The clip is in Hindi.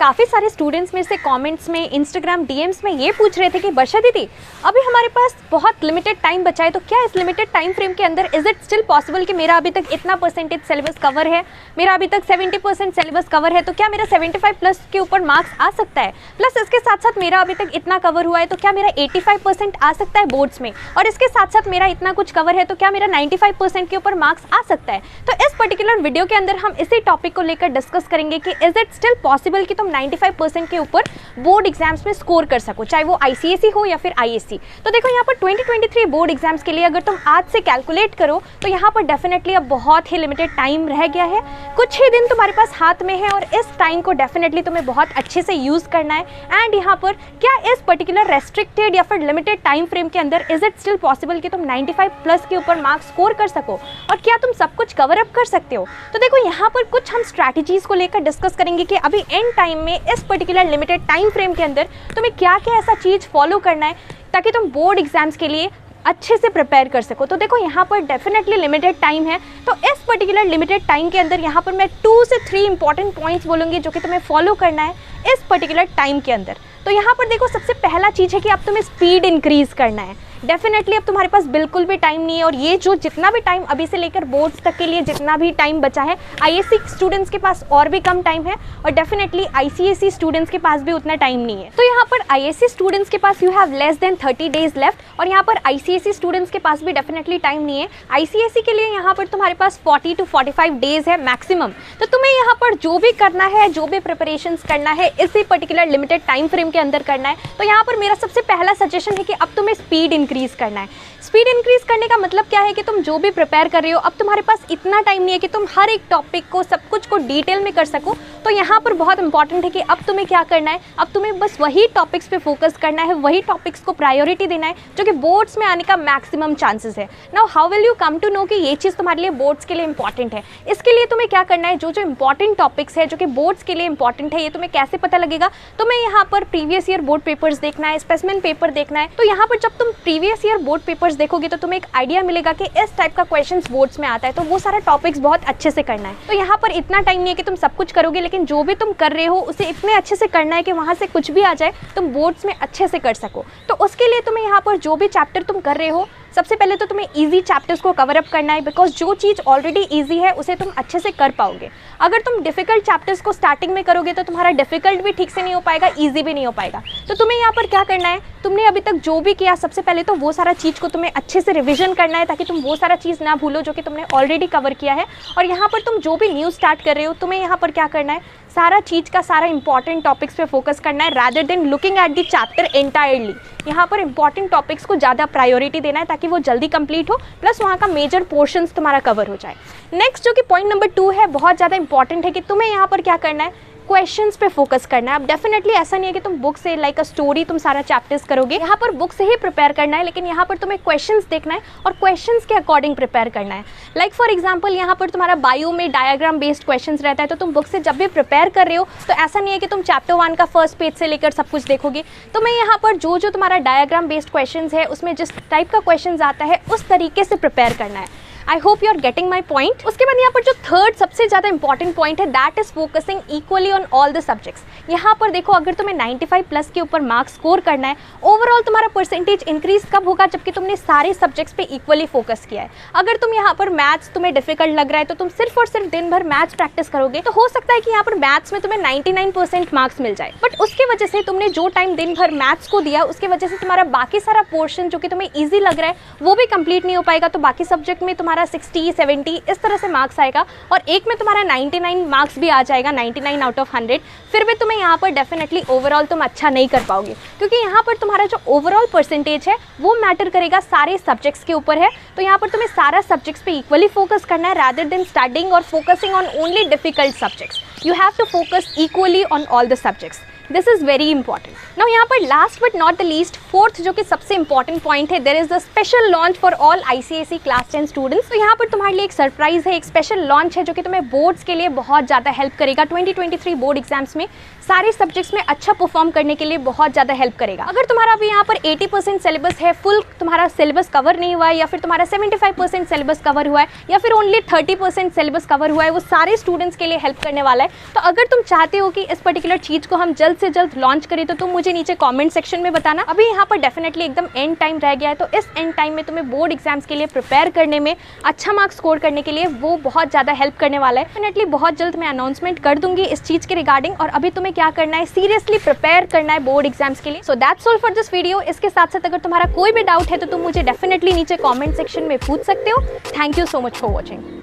काफ़ी सारे स्टूडेंट्स में से कमेंट्स में, इंस्टाग्राम डीएम्स में ये पूछ रहे थे कि वर्षा दीदी अभी हमारे पास बहुत लिमिटेड टाइम बचा है, तो क्या इस लिमिटेड टाइम फ्रेम के अंदर इज इट स्टिल पॉसिबल कि मेरा अभी तक इतना परसेंटेज सिलेबस कवर है, मेरा अभी तक 70% सिलेबस कवर है, तो क्या मेरा 75+ के ऊपर मार्क्स आ सकता है, प्लस इसके साथ साथ मेरा अभी तक इतना कवर हुआ है तो क्या मेरा 85% आ सकता है बोर्ड्स में, और इसके साथ साथ मेरा इतना कुछ कवर है तो क्या मेरा 95% के ऊपर मार्क्स आ सकता है। तो इस पर्टिकुलर वीडियो के अंदर हम इसी टॉपिक को लेकर डिस्कस करेंगे कि इज इट स्टिल पॉसिबल कि तुम 95% के ऊपर बोर्ड एग्जाम्स में स्कोर कर सको, चाहे वो आईसीएसई हो या फिर आईएससी। तो देखो यहाँ पर 2023 बोर्ड एग्जाम्स के लिए अगर तुम आज से कैलकुलेट करो तो यहाँ पर डेफिनेटली अब बहुत ही लिमिटेड टाइम रह गया है, कुछ ही दिन तुम्हारे पास हाथ में है और इस टाइम को डेफिनेटली तुम्हें बहुत अच्छे से यूज़ करना है। एंड यहाँ पर क्या इस पर्टिकुलर रेस्ट्रिक्टेड या फिर लिमिटेड टाइम फ्रेम के अंदर इज इट स्टिल पॉसिबल कि तुम 95+ के ऊपर मार्क्स स्कोर कर सको, और क्या तुम सब कुछ कवर अप कर सकते हो। तो देखो यहाँ पर कुछ हम स्ट्रैटेजीज को लेकर डिस्कस करेंगे कि अभी एंड टाइम में इस पर्टिकुलर लिमिटेड टाइम फ्रेम के अंदर तुम्हें क्या क्या ऐसा चीज़ फॉलो करना है ताकि तुम बोर्ड एग्जाम्स के लिए अच्छे से प्रिपेयर कर सको। तो देखो यहाँ पर डेफिनेटली लिमिटेड टाइम है, तो इस पर्टिकुलर लिमिटेड टाइम के अंदर यहाँ पर मैं 2 से 3 इंपॉर्टेंट पॉइंट्स बोलूँगी जो कि तुम्हें फॉलो करना है इस पर्टिकुलर टाइम के अंदर। तो यहाँ पर देखो सबसे पहला चीज़ है कि अब तुम्हें स्पीड इंक्रीज़ करना है। डेफिनेटली अब तुम्हारे पास बिल्कुल भी टाइम नहीं है, और ये जो जितना भी टाइम अभी से लेकर बोर्ड्स तक के लिए जितना भी टाइम बचा है, आईएससी स्टूडेंट्स के पास और भी कम टाइम है, और डेफिनेटली आईसीएसई स्टूडेंट्स के पास भी उतना टाइम नहीं है। तो यहाँ पर आईएससी स्टूडेंट्स के पास you have less than 30 days left, और यहाँ पर आईसीएसई स्टूडेंट्स के पास भी डेफिनेटली टाइम नहीं है। आईसीएसई के लिए यहाँ पर तुम्हारे पास 40 to 45 डेज है मैक्सिमम। तो तुम्हें यहाँ पर जो भी करना है, जो भी प्रिपरेशन करना है, इसी पर्टिकुलर लिमिटेड टाइम फ्रेम के अंदर करना है। तो यहाँ पर मेरा सबसे पहला सजेशन है कि अब तुम्हें स्पीड इंक्रीज करना है। स्पीड इंक्रीज करने का मतलब क्या है कि तुम जो भी प्रिपेयर कर रहे हो, अब तुम्हारे पास इतना टाइम नहीं है कि तुम हर एक टॉपिक को, सब कुछ को डिटेल में कर सको। तो यहाँ पर बहुत इंपॉर्टेंट है कि अब तुम्हें क्या करना है, अब तुम्हें बस वही टॉपिक्स पे फोकस करना है, वही टॉपिक्स को प्रायोरिटी देना है जो कि बोर्ड्स में आने का मैक्सिमम चांसेस है। Now how will you come to know कि ये चीज़ तुम्हारे लिए बोर्ड्स के लिए इंपॉर्टेंट है। इसके लिए तुम्हें क्या करना है, जो जो इंपॉर्टेंट टॉपिक्स है जो कि बोर्ड्स के लिए इंपॉर्टेंट है, ये तुम्हें कैसे पता लगेगा। तुम्हें यहाँ पर प्रीवियस ईयर बोर्ड पेपर्स देखना है, स्पेसिमेन पेपर देखना है। तो यहाँ पर जब तुम प्रीवियस ईयर बोर्ड पेपर्स देखोगे तो तुम्हें एक आइडिया मिलेगा कि इस टाइप का क्वेश्चंस बोर्ड्स में आता है, तो वो सारा टॉपिक्स बहुत अच्छे से करना है। तो यहाँ पर इतना टाइम नहीं है कि तुम सब कुछ करोगे, लेकिन जो भी तुम कर रहे हो उसे इतने अच्छे से करना है कि वहाँ से कुछ भी आ जाए तुम बोर्ड्स में अच्छे से कर सको। तो उसके लिए तुम्हें यहाँ पर जो भी चैप्टर तुम कर रहे हो, सबसे पहले तो तुम्हें इजी चैप्टर्स को कवर अप करना है, बिकॉज जो चीज़ ऑलरेडी इजी है उसे तुम अच्छे से कर पाओगे। अगर तुम डिफिकल्ट चैप्टर्स को स्टार्टिंग में करोगे तो तुम्हारा डिफिकल्ट भी ठीक से नहीं हो पाएगा, इजी भी नहीं हो पाएगा। तो तुम्हें यहाँ पर क्या करना है, तुमने अभी तक जो भी किया सबसे पहले तो वो सारा चीज़ को तुम्हें अच्छे से रिविजन करना है, ताकि तुम वो सारा चीज़ ना भूलो जो कि तुमने ऑलरेडी कवर किया है। और यहाँ पर तुम जो भी न्यू स्टार्ट कर रहे हो, तुम्हें यहाँ पर क्या करना है, सारा चीज़ का सारा इंपॉर्टेंट टॉपिक्स पे फोकस करना है, rather then looking at the chapter entirely. यहाँ पर इंपॉर्टेंट टॉपिक्स को ज़्यादा प्रायोरिटी देना है ताकि वो जल्दी कंप्लीट हो, प्लस वहाँ का मेजर पोर्शंस तुम्हारा कवर हो जाए। नेक्स्ट जो कि पॉइंट नंबर 2 है, बहुत ज़्यादा इंपॉर्टेंट है कि तुम्हें यहाँ पर क्या करना है, क्वेश्चंस पे फोकस करना है। अब डेफिनेटली ऐसा नहीं है कि तुम बुक से लाइक अ स्टोरी तुम सारा चैप्टर्स करोगे, यहाँ पर बुक से ही प्रिपेयर करना है, लेकिन यहाँ पर तुम्हें क्वेश्चंस देखना है और क्वेश्चंस के अकॉर्डिंग प्रिपेयर करना है। लाइक फॉर एग्जांपल यहाँ पर तुम्हारा बायो में डायग्राम बेस्ड क्वेश्चंस रहता है, तो तुम बुक से जब भी प्रिपेयर कर रहे हो तो ऐसा नहीं है कि तुम चैप्टर 1 का फर्स्ट पेज से लेकर सब कुछ देखोगे। तुम्हें यहाँ पर जो जो तुम्हारा डायग्राम बेस्ड क्वेश्चंस है उसमें जिस टाइप का क्वेश्चंस आता है उस तरीके से प्रिपेयर करना है। I hope you are getting my point. उसके बाद यहाँ पर जो थर्ड सबसे ज़्यादा इंपॉर्टेंट पॉइंट है, that is focusing equally on all the subjects. यहाँ पर देखो, अगर तुम्हें 95+ के ऊपर मार्क्स स्कोर करना है, ओवरऑल तुम्हारा परसेंटेज इंक्रीज कब होगा, जबकि तुमने सारे सब्जेक्ट्स पे इक्वली फोकस किया है। अगर तुम यहाँ पर मैथ्स तुम्हें डिफिकल्ट लग रहा है तो तुम सिर्फ और सिर्फ दिन भर मैथ्स प्रैक्टिस करोगे, तो हो सकता है कि यहाँ पर मैथ्स में तुम्हें 99% मार्क्स मिल जाए, बट उसकी वजह से तुमने जो टाइम दिन भर मैथ्स को दिया उसकी वजह से तुम्हारा बाकी सारा पोर्शन जो कि तुम्हें ईजी लग रहा है वो भी कंप्लीट नहीं हो पाएगा। तो बाकी सब्जेक्ट में तुम्हारा 60, 70 इस तरह से मार्क्स आएगा, और एक में तुम्हारा 99 मार्क्स भी आ जाएगा, 99 आउट ऑफ 100। फिर भी तुम्हें यहाँ पर डेफिनेटली ओवरऑल तुम अच्छा नहीं कर पाओगे, क्योंकि यहाँ पर तुम्हारा जो ओवरऑल परसेंटेज है वो मैटर करेगा सारे सब्जेक्ट्स के ऊपर है। तो यहाँ पर तुम्हें सारा सब्जेक्ट्स पे इक्वली फोकस करना है, रादर देन स्टडिंग और focusing on only difficult subjects. You have to focus equally on all the subjects. This is very important. Now यहाँ पर last but not the least, fourth जो कि सबसे इंपॉर्टेंट पॉइंट है, there is the special launch for all ICSE class 10 students. तो यहाँ पर तुम्हारे लिए एक सरप्राइज है, एक स्पेशल लॉन्च है जो कि तुम्हें बोर्ड्स के लिए बहुत ज़्यादा हेल्प करेगा। 2023 बोर्ड एग्जाम्स में सारे सब्जेक्ट्स में अच्छा परफॉर्म करने के लिए बहुत ज़्यादा हेल्प करेगा। अगर तुम्हारा अभी यहाँ पर 80% सिलेबस है, फुल तुम्हारा सिलेबस कवर नहीं हुआ है, या फिर तुम्हारा 75% सिलेबस कवर हुआ है, या फिर ओनली 30% सिलेबस कवर हुआ है, वो सारे स्टूडेंट्स के लिए हेल्प करने वाला है। तो अगर तुम चाहते हो कि इस पर्टिकुलर चीज़ को हम जल्द से जल्द लॉन्च करें तो तुम मुझे नीचे कमेंट सेक्शन में बताना। अभी यहाँ पर डेफिनेटली एकदम एंड टाइम रह गया है, तो इस एंड टाइम में तुम्हें बोर्ड एग्जाम्स के लिए प्रिपेयर करने में, अच्छा मार्क्स स्कोर करने के लिए वो बहुत ज़्यादा हेल्प करने वाला है। डेफिनेटली बहुत जल्द मैं अनाउंसमेंट कर दूंगी इस चीज़ के रिगार्डिंग, और अभी तुम्हें क्या करना है, सीरियसली प्रिपेयर करना है बोर्ड एग्जाम्स के लिए। So that's all for this video. इसके साथ साथ अगर तुम्हारा कोई भी डाउट है तो तुम मुझे डेफिनेटली नीचे कॉमेंट सेक्शन में पूछ सकते हो। Thank you so much for watching.